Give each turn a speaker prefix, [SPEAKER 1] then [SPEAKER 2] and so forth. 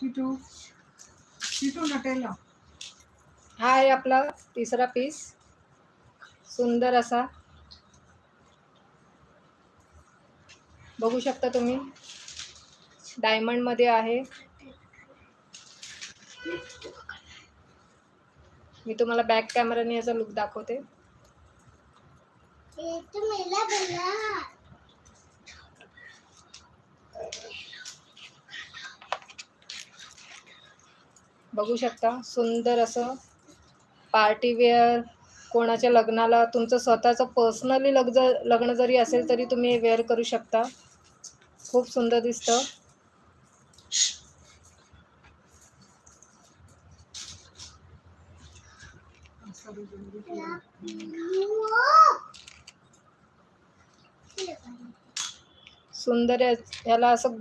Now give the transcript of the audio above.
[SPEAKER 1] Titu Titu Nutella.
[SPEAKER 2] हा आहे आपला तिसरा पीस. सुंदर असा बघू शकता तुम्ही, डायमंड मध्ये आहे. मी तुम्हाला बॅक कॅमेराने याचा लुक दाखवते. बघू शकता, सुंदर असं पार्टी वेअर. कोणाच्या लग्नाला, तुमचं स्वतःचं पर्सनली लग्न जरी असेल तरी तुम्ही हे वेअर करू शकता. खूप सुंदर दिसतं. सुंदर याला असं